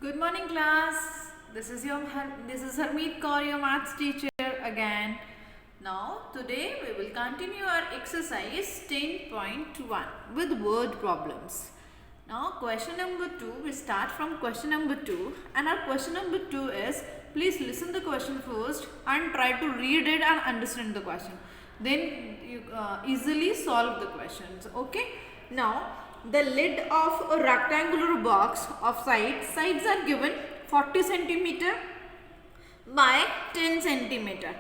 Good morning, class. This is Harmeet Kaur, your maths teacher again. Now today we will continue our exercise 10.1 with word problems. Now question number 2, we start from question number 2, and our question number 2 is, please listen the question first and try to read it and understand the question. Then you easily solve the questions. Okay. Now the lid of a rectangular box of sides are given 40 centimeter by 10 centimeter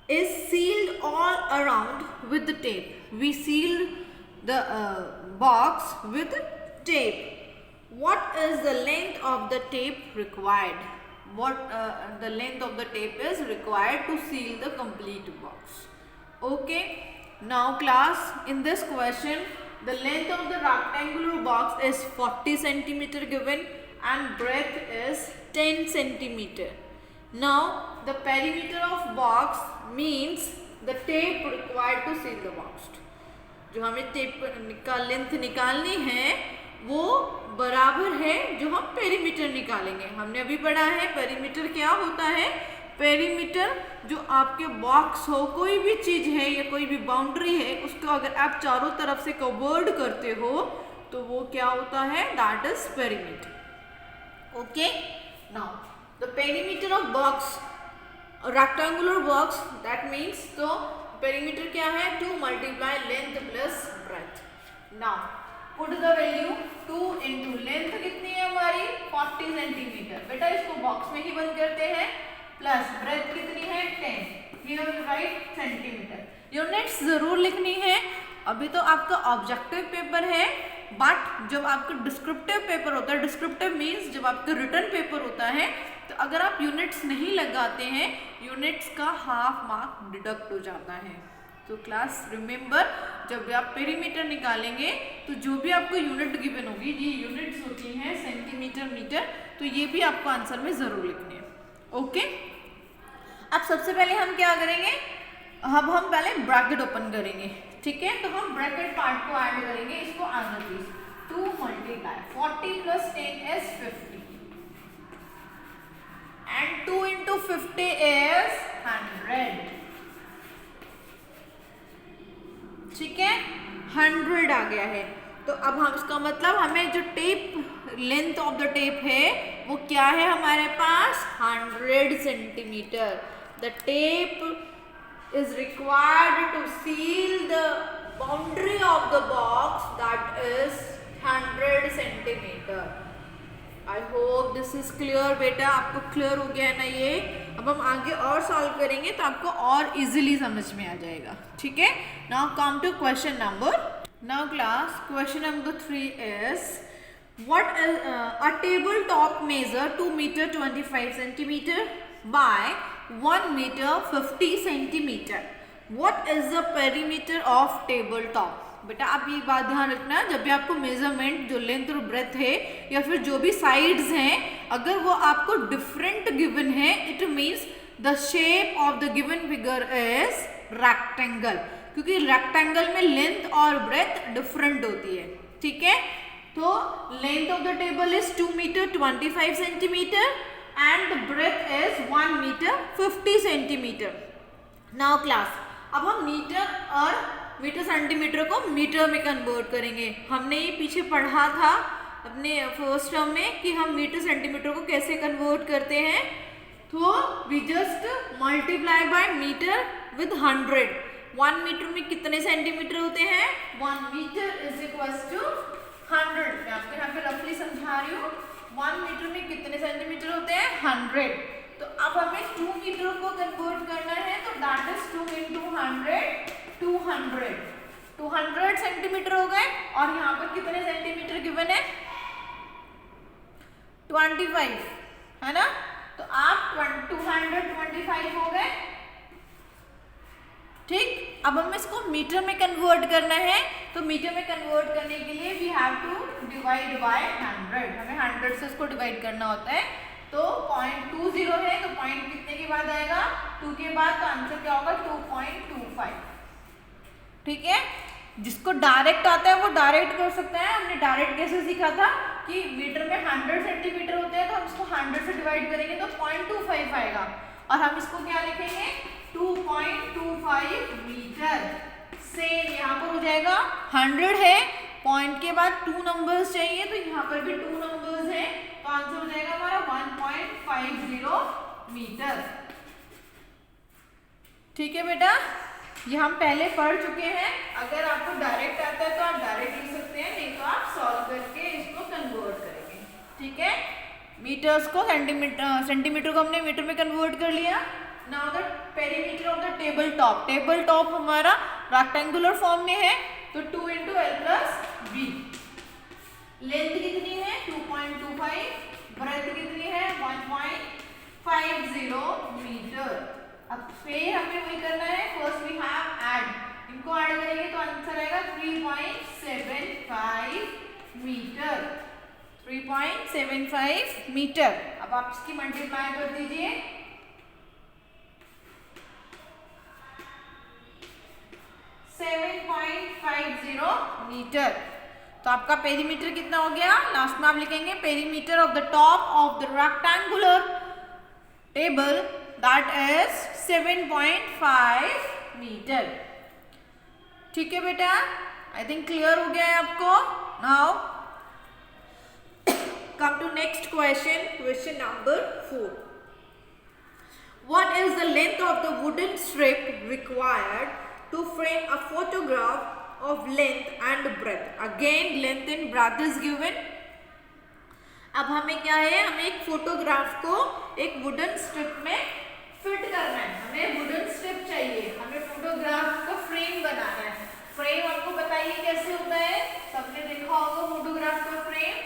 is sealed all around with the tape. We sealed the box with tape. What is the length of the tape required? What the length of the tape is required to seal the complete box? Okay. Now class, in this question the length of the rectangular box is 40 centimeter given and breadth is 10 centimeter. Now the perimeter of box means the tape required to seal the box. जो हमें tape का length निकालनी है वो बराबर है जो हम पेरीमीटर निकालेंगे. हमने अभी पढ़ा है पेरीमीटर क्या होता है. पेरीमीटर जो आपके बॉक्स हो, कोई भी चीज है या कोई भी बाउंड्री है, उसको अगर आप चारों तरफ से कवर्ड करते हो तो वो क्या होता है, that is perimeter. Okay. Now the perimeter of box, rectangular box, that means तो पेरीमीटर क्या है, 2 multiply length plus breadth. Now put the value 2 into length कितनी है हमारी 40 सेंटीमीटर. बेटा इसको बॉक्स में ही बंद करते हैं. प्लस ब्रेथ कितनी है 10. Here we write centimetre. Units जरूर लिखनी है. अभी तो आपका ऑब्जेक्टिव पेपर है, बट जब आपका डिस्क्रिप्टिव पेपर होता है, डिस्क्रिप्टिव मीन्स जब आपका रिटन पेपर होता है, तो अगर आप यूनिट्स नहीं लगाते हैं, यूनिट्स का हाफ मार्क डिडक्ट हो जाता है. तो क्लास रिमेंबर, जब भी आप पेरीमीटर निकालेंगे तो जो भी आपको यूनिट गिवन होगी, ये यूनिट्स होती हैं सेंटीमीटर, मीटर, तो ये भी आपको आंसर में जरूर लिखनी है. ओके. अब सबसे पहले हम क्या करेंगे, अब हम पहले ब्रैकेट ओपन करेंगे. ठीक है, तो हम ब्रैकेट पार्ट को ऐड करेंगे. इसको answer please 2 multiply 40 plus 10 is 50 and 2 into 50 is 100. ठीक है, 100 आ गया है. तो अब हम इसका मतलब हमें जो tape length of the tape है वो क्या है हमारे पास 100 centimetre. The tape is required to seal the boundary of the box, that is 100 centimetre. I hope this is clear. बेटा आपको क्लियर हो गया है ना ये. अब हम आगे और सॉल्व करेंगे तो आपको और इजीली समझ में आ जाएगा. ठीक है. Now come to question number. Now class question number 3 is, what is a tabletop measure 2 meter 25 centimeter by 1 meter 50 centimeter. What is the perimeter of tabletop? बेटा आप ये बात ध्यान रखना, जब भी आपको मेजरमेंट जो लेंथ और ब्रेथ है या फिर जो भी साइड्स हैं, अगर वो आपको डिफरेंट गिवन है, it means the shape of the given figure is rectangle, क्योंकि रेक्टेंगल में लेंथ और ब्रेथ डिफरेंट होती है. ठीक है. तो length of the table is 2 metre 25 centimetre and the breadth is 1 metre 50 centimetre. Now class, अब हम मीटर और मीटर सेंटीमीटर को मीटर में कन्वर्ट करेंगे. हमने ये पीछे पढ़ा था अपने फर्स्ट टर्म में कि हम मीटर सेंटीमीटर को कैसे कन्वर्ट करते हैं. तो we just multiply by metre with 100. 1 metre में कितने सेंटीमीटर होते हैं, 1 मीटर इज इक्वल टू 100. मैं आपको यहाँ पे रफली समझा रही हूँ. 1 मीटर में कितने सेंटीमीटर होते हैं, 100. तो अब हमें 2 मीटर को कन्वर्ट करना है, तो दैट इज 2 इंटू 100, 200. 200 सेंटीमीटर हो गए. और यहाँ पर कितने सेंटीमीटर गिवन है, 25, है ना. तो आप 225 हो गए. ठीक. अब हमें इसको मीटर में कन्वर्ट करना है, तो मीटर में कन्वर्ट करने के लिए we have to divide by 100. हमें 100 से इसको डिवाइड करना होता है. तो 0.20 है, तो पॉइंट कितने के बाद आएगा, 2 के बाद. तो आंसर क्या होगा 2.25. ठीक है. जिसको डायरेक्ट आता है वो डायरेक्ट कर सकता है. हमने डायरेक्ट कैसे सीखा था, कि मीटर में 100 सेंटीमीटर होते हैं तो हम इसको 100 से डिवाइड करेंगे तो 0.25 आएगा और हम इसको क्या लिखेंगे 2.25 मीटर। सेम यहाँ पर हो जाएगा 100 है, पॉइंट के बाद 2 नंबर्स चाहिए तो यहाँ पर भी 2 नंबर्स है तो आंसर हो जाएगा हमारा 1.50 मीटर। ठीक है बेटा, ये हम पहले पढ़ चुके हैं। अगर आपको डायरेक्ट आता है तो आप डायरेक्ट लिख सकते हैं, नहीं तो आप सॉल्व करके इसको कन्वर्ट करेंगे। ठीक है, मीटर्स को सेंटीमीटर को हमने मीटर में कन्वर्ट कर लिया। Now the perimeter of the table top. Table top हमारा रेक्टेंगुलर फॉर्म में है तो 2 × L + B। लेंथ कितनी है 2.25, ब्रेथ कितनी है 1.50 मीटर। अब फिर हमें वही करना है, फर्स्ट वी हैव ऐड, इनको ऐड करेंगे तो आंसर आएगा 3.75 मीटर। 3.75 मीटर। अब आप इसकी मल्टीप्लाई कर दीजिए, मीटर। तो आपका पेरीमीटर कितना हो गया, लास्ट में आप लिखेंगे perimeter of the top of the rectangular table that is 7.5 metre. ठीक है बेटा, आई थिंक क्लियर हो गया है आपको। Now come to next question, question number 4। What is the length of the wooden strip required to frame a photograph of length and breadth? Again length and breadth is given. अब हमें क्या है, हमें एक फोटोग्राफ को एक wooden strip में fit करना है। हमें वुडन स्ट्रिप चाहिए, हमें फोटोग्राफ का फ्रेम बनाना है। फ्रेम आपको बताइए कैसे होता है, सबने देखा होगा फोटोग्राफ का फ्रेम।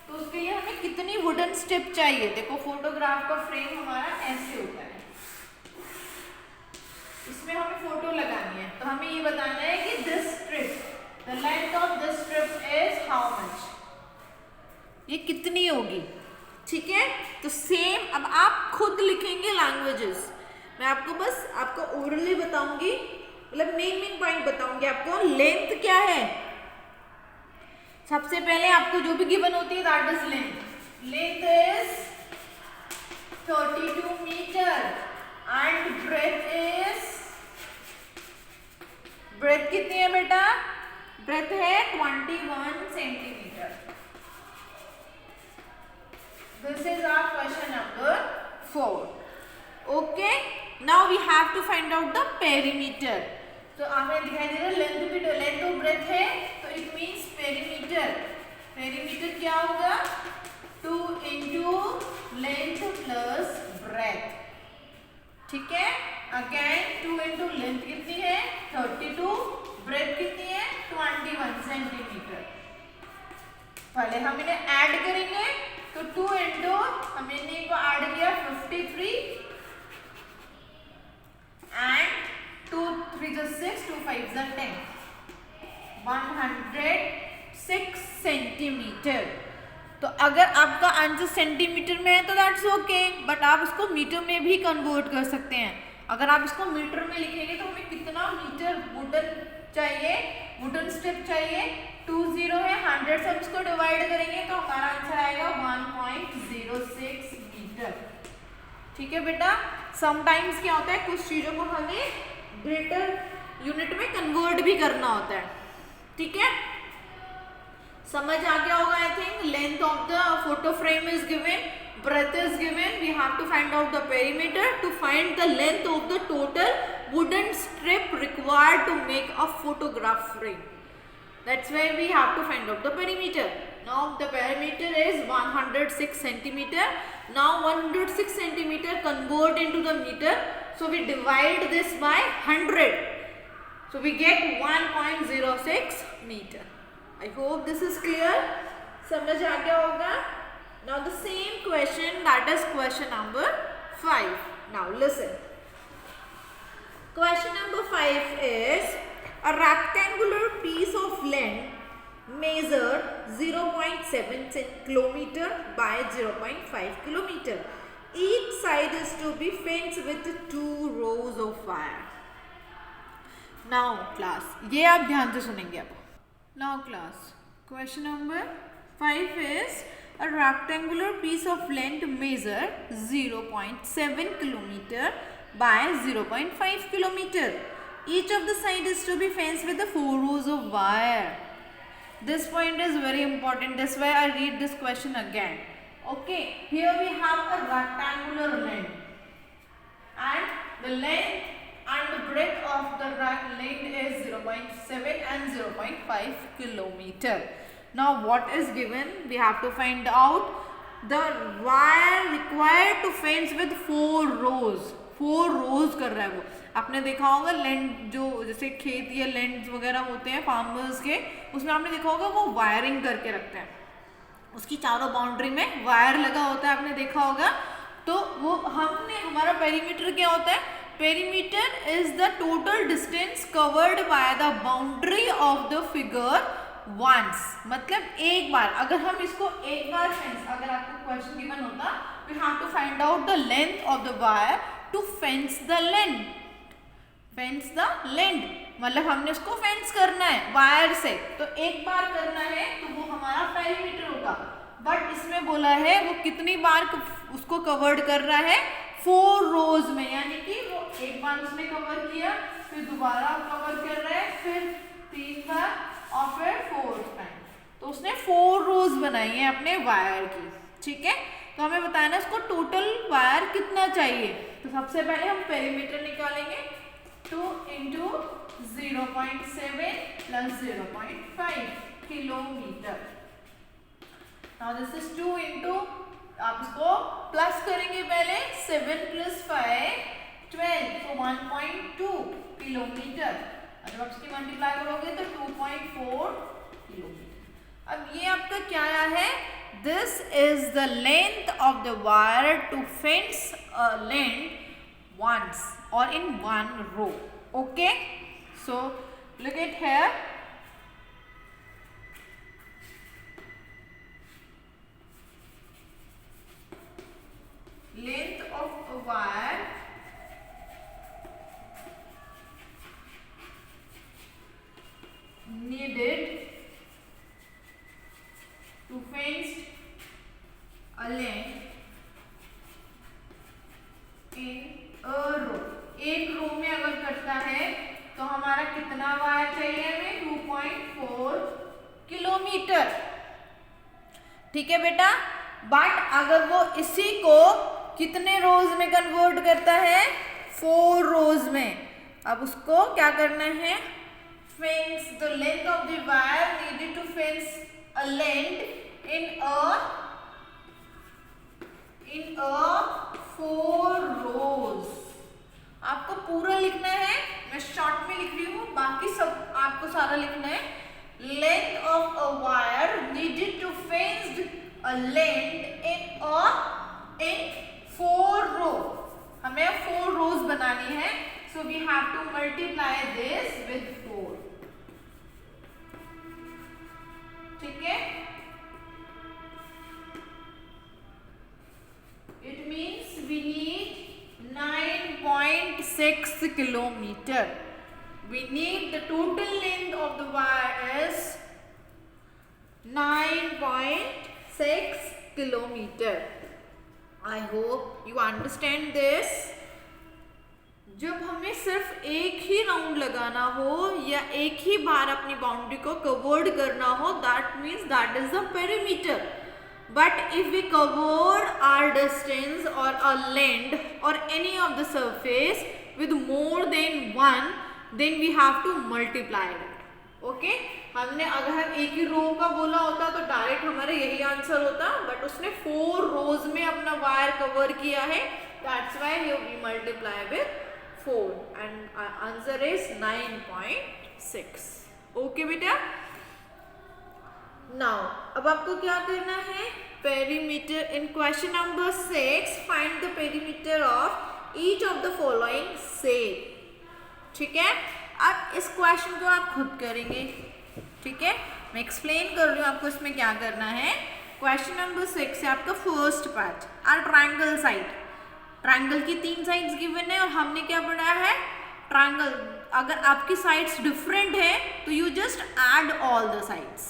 तो उसके लिए हमें कितनी वुडन स्ट्रिप चाहिए, देखो फोटोग्राफ का फ्रेम हमारा ऐसे होता है, इसमें हमें फोटो लगानी है। तो हमें ये बताना है कि this strip, the length of this strip is how much, ये कितनी होगी। ठीक है, तो सेम अब आप खुद लिखेंगे लैंग्वेजेस। मैं आपको बस आपको ओरली बताऊंगी, मतलब मेन पॉइंट बताऊंगी आपको। लेंथ क्या है, सबसे पहले आपको जो भी गिवन होती है that is length. Length is 32 metre and breadth is, breadth कितनी है बेटा, ब्रेथ है 21 centimetre. This is our question number 4. Okay. Now we have to find out the perimeter. तो हमें दिखाई दे रहा है लेंथ भी, लेंथ और ब्रेथ है तो इट मीन्स पेरीमीटर। पेरीमीटर क्या होगा 2 × लेंथ प्लस ब्रेथ। ठीक है, अगेन 2 × लेंथ कितनी है 32, ब्रेथ कितनी है 21 सेंटीमीटर। पहले हम इन्हें ऐड करेंगे तो 2 × हमने को ऐड किया 53 एंड 2 3 6 2 5 10, 106 सेंटीमीटर। तो अगर आपका आंसर सेंटीमीटर में है तो दैट्स ओके, बट आप इसको मीटर में भी कन्वर्ट कर सकते हैं। अगर आप इसको मीटर में लिखेंगे तो हमें कितना मीटर वुडन चाहिए, वुडन स्ट्रिप चाहिए 20 है, 100 से हम इसको डिवाइड करेंगे तो हमारा आंसर आएगा 1.06 मीटर। ठीक है बेटा, समटाइम्स क्या होता है कुछ चीजों को हमें ग्रेटर यूनिट में कन्वर्ट भी करना होता है। ठीक है, समझ आ गया होगा I think. Length of the photo frame is given, breadth is given, we have to find out the perimeter to find the length of the total wooden strip required to make a photograph frame. That's where we have to find out the perimeter. Now the perimeter is 106 centimeter. Now 106 centimeter convert into the meter, so we divide this by 100, so we get 1.06 meter. I hope this is clear. समझ आ गया होगा। Now the same question, that is question number 5. Now listen. Question number 5 is a rectangular piece of length measured 0.7 kilometer by 0.5 kilometer. Each side is to be fenced with 2 rows of wire. Now class, ये आप ध्यान से सुनेंगे अब। Now class, question number 5 is a rectangular piece of length measure 0.7 kilometer by 0.5 kilometer. Each of the side is to be fenced with the 4 rows of wire. This point is very important. That's why I read this question again. Okay, here we have a rectangular length, and the length and the breadth of the length is 0.7 and 0.5 kilometer. Now what is given? We have to find out the wire required to fence with 4 rows. 4 rows कर रहा है वो. आपने देखा होगा land जो जैसे खेत या लैंड वगैरह होते हैं फार्मर्स के, उसमें आपने देखा होगा वो वायरिंग करके रखते हैं. उसकी चारों बाउंड्री में वायर लगा होता है, आपने देखा होगा. तो वो हमने हमारा पेरीमीटर क्या होता है? Perimeter is the total distance covered by the boundary of the figure once. मतलब एक बार, अगर हम इसको एक बार फेंस, अगर आपको क्वेश्चन गिवन होता, we have to find out the length of the wire to fence the length. Fence the length मतलब हमने उसको फेंस करना है वायर से, तो एक बार करना है तो वो हमारा पेरीमीटर होगा. बट इसमें बोला है वो कितनी बार उसको कवर्ड कर रहा है? 4 रोज में, यानी कि वो एक बार उसने कवर किया, फिर दोबारा कवर कर रहा है, फिर 3 बार और फिर 4th टाइम. तो उसने 4 रोज बनाई है अपने वायर की. ठीक है, तो हमें बताना है उसको टोटल वायर कितना चाहिए. तो सबसे पहले हम पेरीमीटर निकालेंगे. 2 into 0.7 plus 0.5 kilometre. Now this is 2 into, आप इसको प्लस करेंगे पहले, 7 plus 5 12, so 1.2 किलोमीटर. जब आप इसकी मल्टीप्लाई करोगे तो 2.4 किलोमीटर. अब ये आपका क्या है? This is the length of the wire to fence a land once or in one row. Okay, so look at here. Length of a wire needed to fence a land in a row. एक रो में अगर करता है तो हमारा कितना wire चाहिए हमें? 2.4 किलोमीटर. ठीक है बेटा. बट अगर वो इसी को कितने रोज में कन्वर्ट करता है? 4 रोज में. अब उसको क्या करना है? Fence the length of the wire needed to fence a length in a 4 rows. आपको पूरा लिखना है, मैं शॉर्ट में लिख रही हूँ, बाकी सब आपको सारा लिखना है. Length of a wire needed to fenced a length in 4 row. हमें 4 रोज बनानी है, so we have to multiply this with 4. ठीक है, it means we need 9.6 kilometer. We need the total length of the wire is 9.6 kilometer. I hope you understand this. जब हमें सिर्फ एक ही round लगाना हो या एक ही बार अपनी बाउंड्री को कवर्ड करना हो, that means that is the perimeter. But if we cover our distance or a length or any of the surface with more than 1, then we have to multiply it. Okay? हमने अगर एक ही रो का बोला होता तो direct हमारा यही answer होता, बट उसने 4 रोज में अपना वायर कवर किया है. That's why we multiply with 4 and our answer is 9.6. Okay बेटा. Now, अब आपको क्या करना है? Perimeter in question number 6, find the perimeter of each of the following shape. ठीक है, अब इस क्वेश्चन को आप खुद करेंगे. ठीक है, मैं एक्सप्लेन कर रही हूँ आपको इसमें क्या करना है. क्वेश्चन नंबर 6 है आपका first part, are triangle side. Triangle की 3 साइड्स गिवन है और हमने क्या पढ़ा है? ट्रायंगल. अगर आपकी साइड्स डिफरेंट है तो you just add all the sides.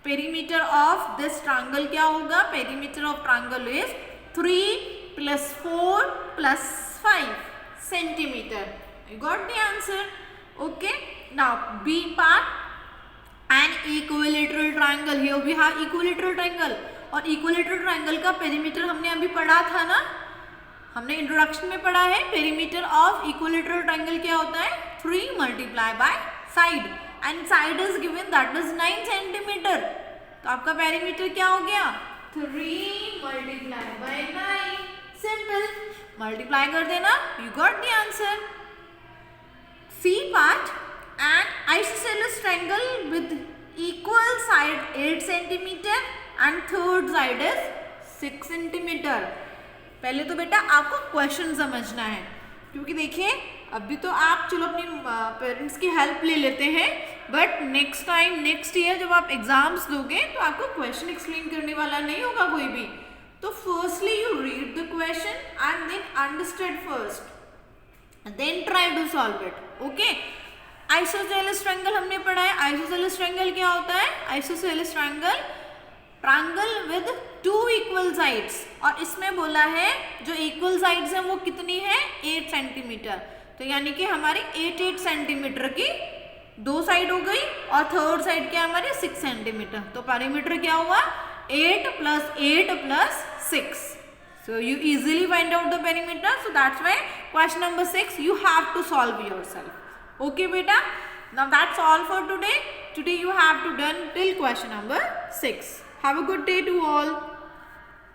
Perimeter of this triangle क्या होगा? Perimeter of triangle is 3 + 4 + 5 centimeter. You got the answer. Okay. Now B part, an equilateral triangle. Here we have equilateral triangle. और equilateral triangle का perimeter हमने अभी पढ़ा था ना, हमने इंट्रोडक्शन में पढ़ा है. पेरीमीटर ऑफ इक्विलेटरल ट्रायंगल क्या होता है? 3 multiply by side, and side is given that is 9 centimetre. तो आपका पेरीमीटर क्या हो गया? 3 मल्टीप्लाई बाय 9. सिंपल, मल्टीप्लाई कर देना, you got the answer. C part, an isosceles triangle with equal side 8 centimeter and third side is 6 centimeter. पहले तो बेटा आपको क्वेश्चन समझना है, क्योंकि देखिए अभी तो आप चलो अपनी पेरेंट्स की हेल्प ले लेते हैं, but next time next year जब आप एग्जाम्स दोगे तो आपको क्वेश्चन एक्सप्लेन करने वाला नहीं होगा कोई भी. तो firstly you read the question and then understand first, then try to solve it. Okay. Isosceles triangle हमने पढ़ा है. आइसोसेलेस ट्रायंगल क्या होता है? Isosceles triangle, triangle with 2 equal sides, और इसमें बोला है जो इक्वल साइड्स हैं वो कितनी है? 8 सेंटीमीटर. तो यानी कि हमारी 8 सेंटीमीटर की 2 साइड हो गई, और थर्ड साइड क्या हमारे 6 सेंटीमीटर. तो पेरीमीटर क्या हुआ? 8 + 8 + 6. So you easily find out the perimeter. So that's why question number 6 you have to solve yourself. Okay beta. Now that's all for today. Today you have to done till question number 6. Have a good day to all.